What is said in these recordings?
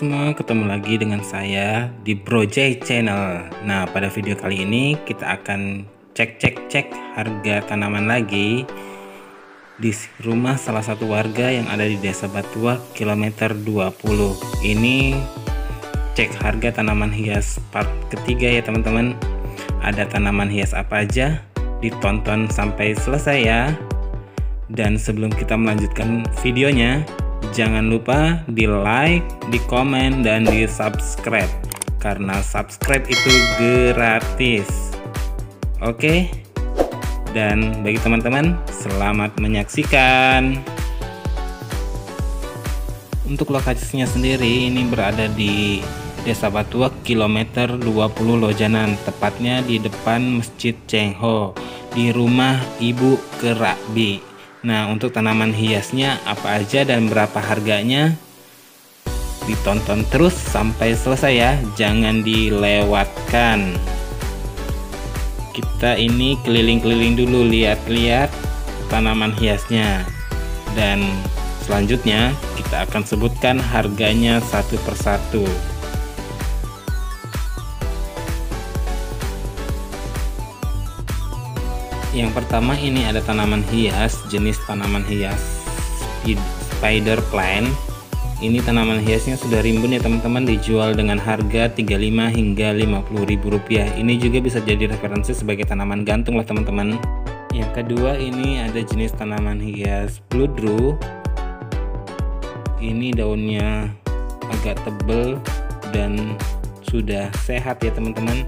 semua, ketemu lagi dengan saya di Brojay Channel. Nah, pada video kali ini kita akan cek harga tanaman lagi di rumah salah satu warga yang ada di Desa Batuak kilometer 20. Ini cek harga tanaman hias part ketiga ya teman-teman. Ada tanaman hias apa aja? Ditonton sampai selesai ya. Dan sebelum kita melanjutkan videonya, jangan lupa di like, di komen, dan di subscribe, karena subscribe itu gratis. Oke, dan bagi teman-teman, selamat menyaksikan. Untuk lokasinya sendiri, ini berada di Desa Batuak kilometer 20 Lojanan, tepatnya di depan Masjid Cengho, di rumah Ibu Kerabi. Nah, untuk tanaman hiasnya apa aja dan berapa harganya, ditonton terus sampai selesai ya, jangan dilewatkan. Kita ini keliling-keliling dulu, lihat-lihat tanaman hiasnya, dan selanjutnya kita akan sebutkan harganya satu persatu. Yang pertama, ini ada tanaman hias, jenis tanaman hias spider plant. Ini tanaman hiasnya sudah rimbun ya teman-teman, dijual dengan harga 35 hingga 50 ribu rupiah. Ini juga bisa jadi referensi sebagai tanaman gantung lah teman-teman. Yang kedua, ini ada jenis tanaman hias bludru. Ini daunnya agak tebal dan sudah sehat ya teman-teman,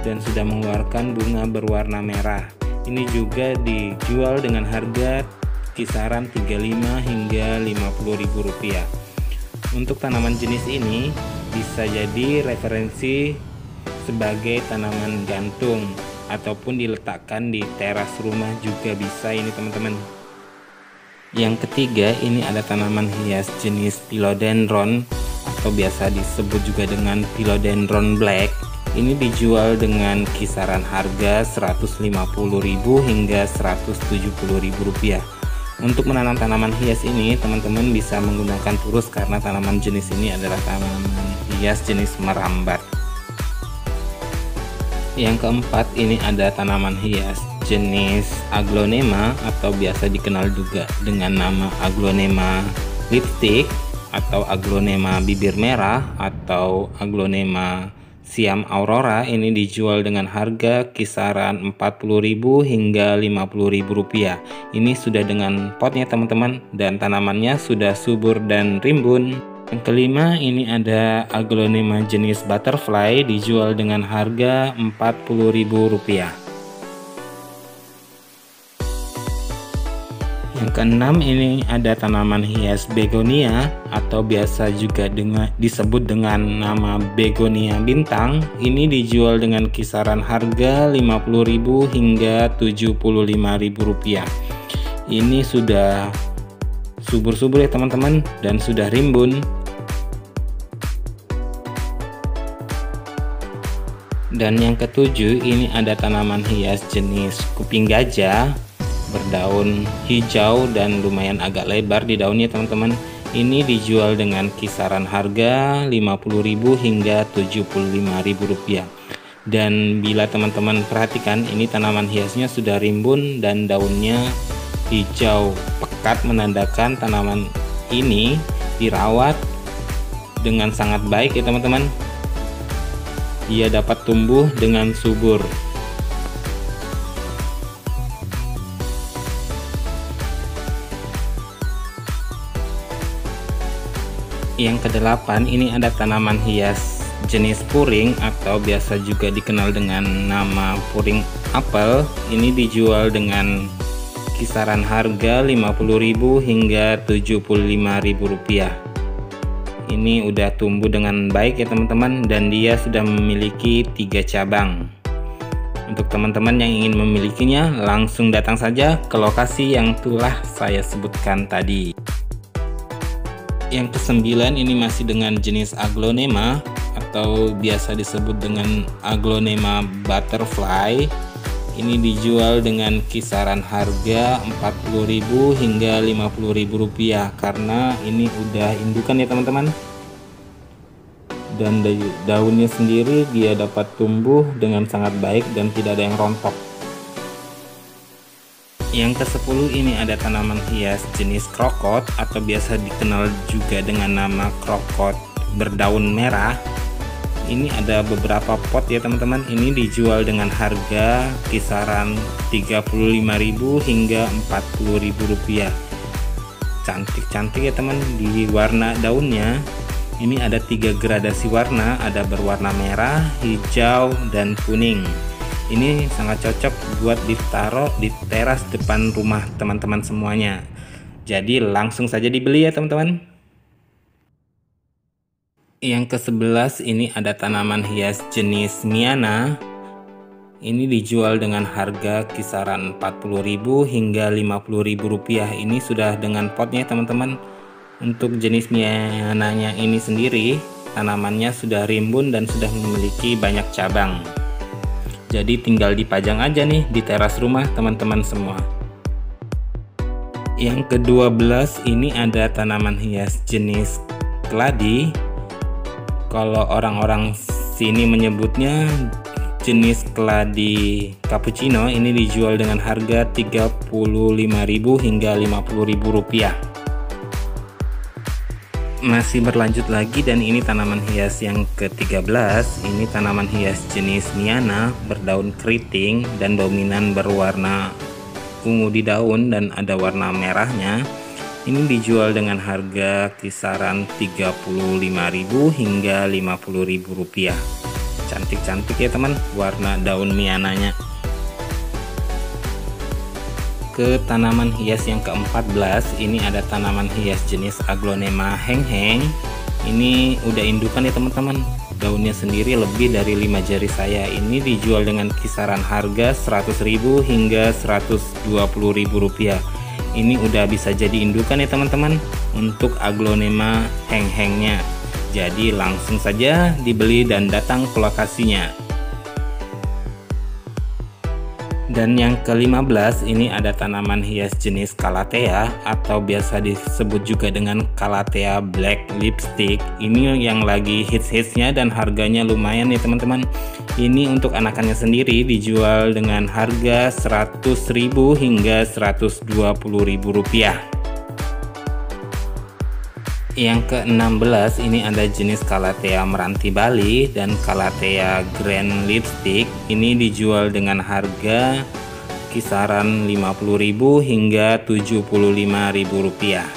dan sudah mengeluarkan bunga berwarna merah. Ini juga dijual dengan harga kisaran 35 hingga 50 ribu rupiah. Untuk tanaman jenis ini bisa jadi referensi sebagai tanaman gantung ataupun diletakkan di teras rumah juga bisa ini teman-teman. Yang ketiga, ini ada tanaman hias jenis philodendron atau biasa disebut juga dengan philodendron black. Ini dijual dengan kisaran harga 150.000 hingga 170.000 rupiah. Untuk menanam tanaman hias ini, teman-teman bisa menggunakan turus karena tanaman jenis ini adalah tanaman hias jenis merambat. Yang keempat, ini ada tanaman hias jenis aglonema atau biasa dikenal juga dengan nama aglonema lipstick atau aglonema bibir merah atau aglonema Siam Aurora. Ini dijual dengan harga kisaran 40.000 hingga 50.000 rupiah. Ini sudah dengan potnya teman-teman, dan tanamannya sudah subur dan rimbun. Yang kelima, ini ada aglonema jenis butterfly, dijual dengan harga 40.000 rupiah. Yang keenam, ini ada tanaman hias begonia atau biasa juga disebut dengan nama begonia bintang. Ini dijual dengan kisaran harga 50.000 hingga 75.000 rupiah. Ini sudah subur-subur ya teman-teman, dan sudah rimbun. Dan yang ketujuh, ini ada tanaman hias jenis kuping gajah, berdaun hijau dan lumayan agak lebar di daunnya teman-teman. Ini dijual dengan kisaran harga 50.000 hingga 75.000 rupiah. Dan bila teman-teman perhatikan, ini tanaman hiasnya sudah rimbun dan daunnya hijau pekat, menandakan tanaman ini dirawat dengan sangat baik ya teman-teman. Ia dapat tumbuh dengan subur. Yang kedelapan, ini ada tanaman hias jenis puring atau biasa juga dikenal dengan nama puring apel. Ini dijual dengan kisaran harga 50.000 hingga 75.000 rupiah. Ini udah tumbuh dengan baik ya teman-teman, dan dia sudah memiliki 3 cabang. Untuk teman-teman yang ingin memilikinya, langsung datang saja ke lokasi yang telah saya sebutkan tadi. Yang kesembilan, ini masih dengan jenis aglonema atau biasa disebut dengan aglonema butterfly. Ini dijual dengan kisaran harga 40.000 hingga 50.000 rupiah, karena ini udah indukan ya teman-teman. dan daunnya sendiri dia dapat tumbuh dengan sangat baik dan tidak ada yang rontok. Yang ke-10 ini ada tanaman hias jenis krokot atau biasa dikenal juga dengan nama krokot berdaun merah. Ini ada beberapa pot ya teman-teman. Ini dijual dengan harga kisaran 35.000 hingga 40.000 rupiah. Cantik-cantik ya teman. Di warna daunnya ini ada 3 gradasi warna, ada berwarna merah, hijau, dan kuning. Ini sangat cocok buat ditaruh di teras depan rumah teman-teman semuanya. Jadi langsung saja dibeli ya teman-teman. Yang ke-11 ini ada tanaman hias jenis Miana. Ini dijual dengan harga kisaran 40.000 hingga 50.000 rupiah. Ini sudah dengan potnya teman-teman. Untuk jenis Miananya ini sendiri, tanamannya sudah rimbun dan sudah memiliki banyak cabang. Jadi tinggal dipajang aja nih di teras rumah teman-teman semua. Yang ke-12 ini ada tanaman hias jenis keladi. Kalau orang-orang sini menyebutnya jenis keladi cappuccino. Ini dijual dengan harga 35.000 hingga 50.000 rupiah. Masih berlanjut lagi, dan ini tanaman hias yang ke-13. Ini tanaman hias jenis Miana berdaun keriting dan dominan berwarna ungu di daun dan ada warna merahnya. Ini dijual dengan harga kisaran 35.000 hingga 50.000 rupiah. Cantik-cantik ya teman warna daun Miananya. Ke tanaman hias yang ke-14 ini ada tanaman hias jenis Aglonema heng-heng. Ini udah indukan ya teman-teman. Daunnya sendiri lebih dari 5 jari saya. Ini dijual dengan kisaran harga 100.000 hingga 120.000 rupiah. Ini udah bisa jadi indukan ya teman-teman untuk Aglonema heng-hengnya. Jadi langsung saja dibeli dan datang ke lokasinya. Dan yang ke-15 ini ada tanaman hias jenis Calathea atau biasa disebut juga dengan Calathea Black Lipstick. Ini yang lagi hits-hitsnya dan harganya lumayan ya teman-teman. Ini untuk anakannya sendiri dijual dengan harga 100.000 hingga 120.000 rupiah. Yang ke-16 ini ada jenis Calathea meranti Bali dan Calathea Grand Lipstick. Ini dijual dengan harga kisaran 50.000 hingga 75.000 rupiah.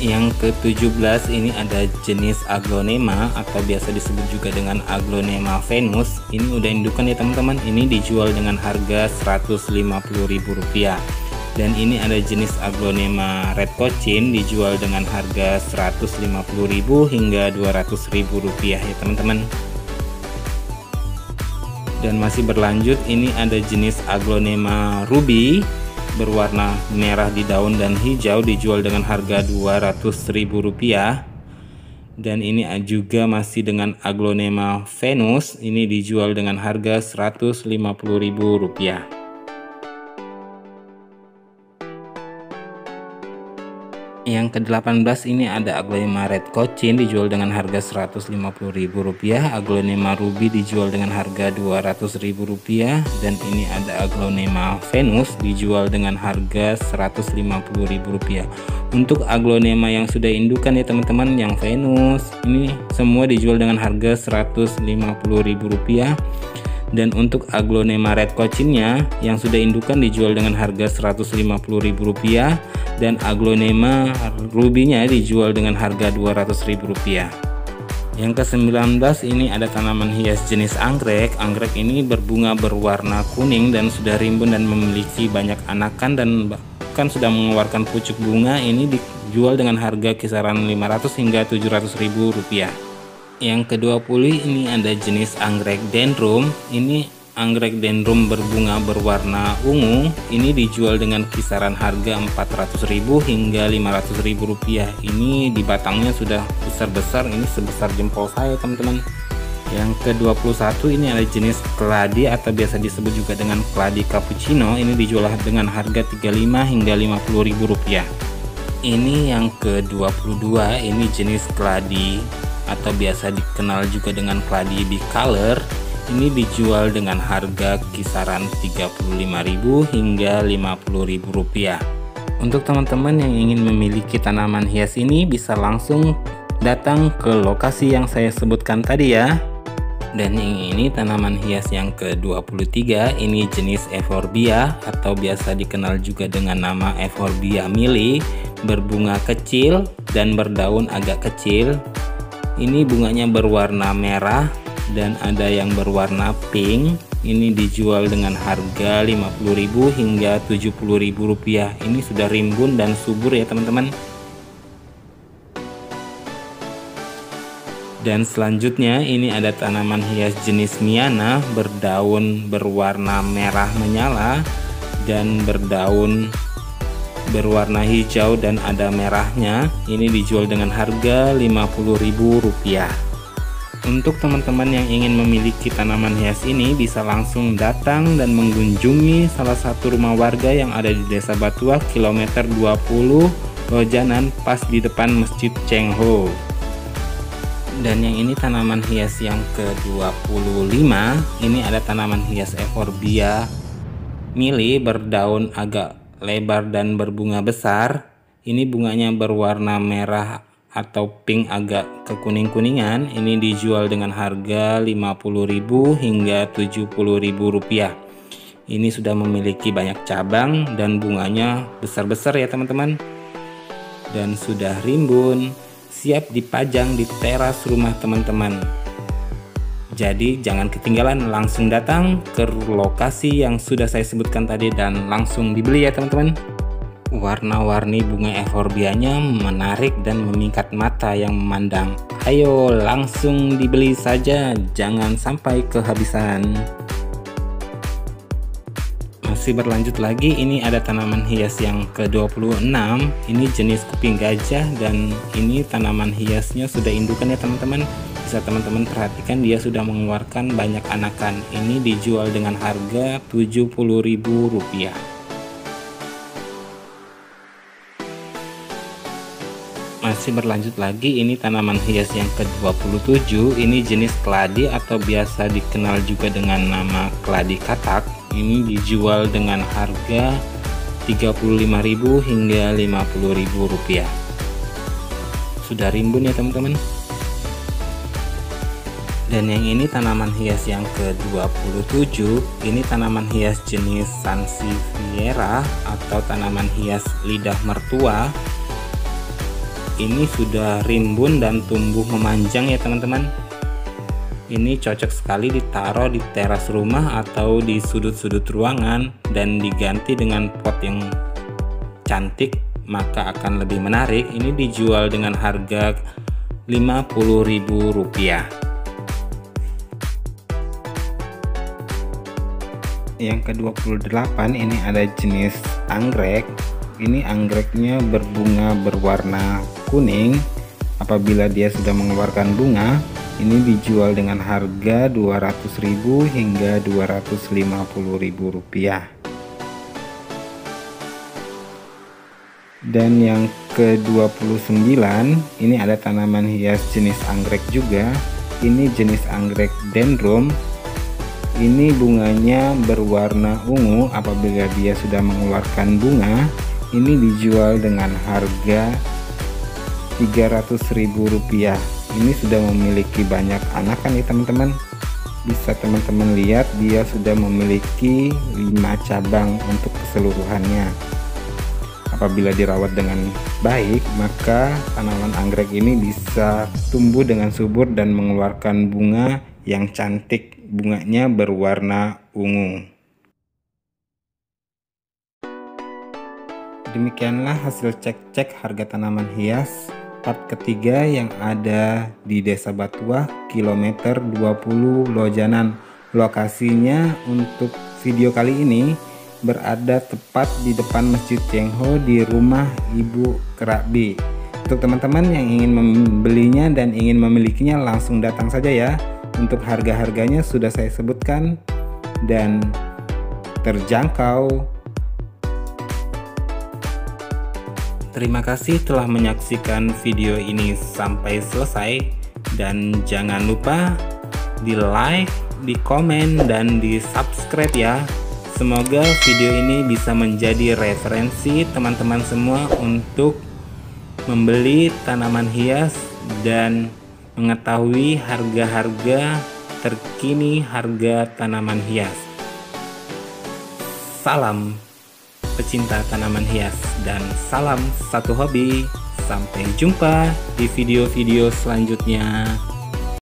Yang ke-17 ini ada jenis Aglonema atau biasa disebut juga dengan Aglonema Venus. Ini udah indukan ya teman-teman. Ini dijual dengan harga 150.000 rupiah. Dan ini ada jenis Aglonema Red Cochin dijual dengan harga 150.000 hingga 200.000 rupiah ya teman-teman. Dan masih berlanjut, ini ada jenis Aglonema Ruby berwarna merah di daun dan hijau dijual dengan harga 200.000 rupiah. Dan ini juga masih dengan Aglonema Venus. Ini dijual dengan harga 150.000 rupiah. Yang ke-18 ini ada Aglonema Red Cochin dijual dengan harga 150.000 rupiah. Aglonema Ruby dijual dengan harga 200.000 rupiah. Dan ini ada Aglonema Venus dijual dengan harga 150.000 rupiah. Untuk Aglonema yang sudah indukan ya teman-teman, yang Venus ini semua dijual dengan harga 150.000 rupiah. Dan untuk Aglonema Red Cochinnya yang sudah indukan dijual dengan harga 150.000 rupiah. Dan Aglonema Ruby-nya dijual dengan harga 200.000 rupiah. Yang ke-19 ini ada tanaman hias jenis anggrek. Anggrek ini berbunga berwarna kuning dan sudah rimbun dan memiliki banyak anakan dan bahkan sudah mengeluarkan pucuk bunga. Ini dijual dengan harga kisaran 500 hingga 700.000 rupiah. Yang ke-20 ini ada jenis anggrek dendrum. Ini anggrek dendrum berbunga berwarna ungu. Ini dijual dengan kisaran harga 400.000 hingga 500.000 rupiah. Ini di batangnya sudah besar-besar, ini sebesar jempol saya teman-teman. Yang ke-21 ini ada jenis keladi atau biasa disebut juga dengan keladi cappuccino. Ini dijual dengan harga 35 hingga 50.000 rupiah. Ini yang ke-22, ini jenis keladi atau biasa dikenal juga dengan keladi bicolor. Ini dijual dengan harga kisaran 35.000 hingga 50.000 rupiah. Untuk teman-teman yang ingin memiliki tanaman hias ini bisa langsung datang ke lokasi yang saya sebutkan tadi ya. Dan ini tanaman hias yang ke-23, ini jenis Euphorbia atau biasa dikenal juga dengan nama Euphorbia mili, berbunga kecil dan berdaun agak kecil. Ini bunganya berwarna merah dan ada yang berwarna pink. Ini dijual dengan harga 50.000 hingga 70.000 rupiah. Ini sudah rimbun dan subur ya teman-teman. Dan selanjutnya ini ada tanaman hias jenis Miana, berdaun berwarna merah menyala dan berdaun berwarna hijau dan ada merahnya. Ini dijual dengan harga 50.000 rupiah. Untuk teman-teman yang ingin memiliki tanaman hias ini bisa langsung datang dan mengunjungi salah satu rumah warga yang ada di Desa Batuah kilometer 20 Lojanan, pas di depan Masjid Cengho. Dan yang ini tanaman hias yang ke-25, ini ada tanaman hias Euphorbia mili, berdaun agak lebar dan berbunga besar. Ini bunganya berwarna merah atau pink agak kekuning-kuningan. Ini dijual dengan harga 50.000 hingga 70.000 rupiah. Ini sudah memiliki banyak cabang dan bunganya besar-besar ya teman-teman, dan sudah rimbun, siap dipajang di teras rumah teman-teman. Jadi jangan ketinggalan, langsung datang ke lokasi yang sudah saya sebutkan tadi dan langsung dibeli ya teman-teman. Warna-warni bunga Euphorbianya menarik dan memikat mata yang memandang. Ayo langsung dibeli saja, jangan sampai kehabisan. Masih berlanjut lagi, ini ada tanaman hias yang ke-26, ini jenis kuping gajah dan ini tanaman hiasnya sudah indukan ya teman-teman. Bisa teman-teman perhatikan dia sudah mengeluarkan banyak anakan. Ini dijual dengan harga 70.000 rupiah. Masih berlanjut lagi, ini tanaman hias yang ke-27, ini jenis keladi atau biasa dikenal juga dengan nama keladi katak. Ini dijual dengan harga 35.000 hingga 50.000 rupiah. Sudah rimbun ya teman-teman. Dan yang ini tanaman hias yang ke-27, ini tanaman hias jenis Sansevieria atau tanaman hias lidah mertua. Ini sudah rimbun dan tumbuh memanjang ya teman-teman. Ini cocok sekali ditaruh di teras rumah atau di sudut-sudut ruangan dan diganti dengan pot yang cantik, maka akan lebih menarik. Ini dijual dengan harga 50.000 rupiah. Yang ke-28 ini ada jenis anggrek. Ini anggreknya berbunga berwarna kuning. Apabila dia sudah mengeluarkan bunga, ini dijual dengan harga 200.000 hingga 250.000 rupiah. Dan yang ke-29 ini ada tanaman hias jenis anggrek juga. Ini jenis anggrek dendron. Ini bunganya berwarna ungu. Apabila dia sudah mengeluarkan bunga, ini dijual dengan harga 300.000 rupiah. Ini sudah memiliki banyak anakan ya teman-teman. Bisa teman-teman lihat dia sudah memiliki 5 cabang untuk keseluruhannya. Apabila dirawat dengan baik, maka tanaman anggrek ini bisa tumbuh dengan subur dan mengeluarkan bunga yang cantik. Bunganya berwarna ungu. Demikianlah hasil cek-cek harga tanaman hias part ketiga yang ada di Desa Batuah kilometer 20 Lojanan. Lokasinya untuk video kali ini berada tepat di depan Masjid Cengho di rumah Ibu Kerabi. Untuk teman-teman yang ingin membelinya dan ingin memilikinya langsung datang saja ya. Untuk harga-harganya sudah saya sebutkan dan terjangkau. Terima kasih telah menyaksikan video ini sampai selesai, dan jangan lupa di like, di komen, dan di subscribe ya. Semoga video ini bisa menjadi referensi teman-teman semua untuk membeli tanaman hias dan mengetahui harga-harga terkini harga tanaman hias. Salam pecinta tanaman hias dan salam satu hobi. Sampai jumpa di video-video selanjutnya.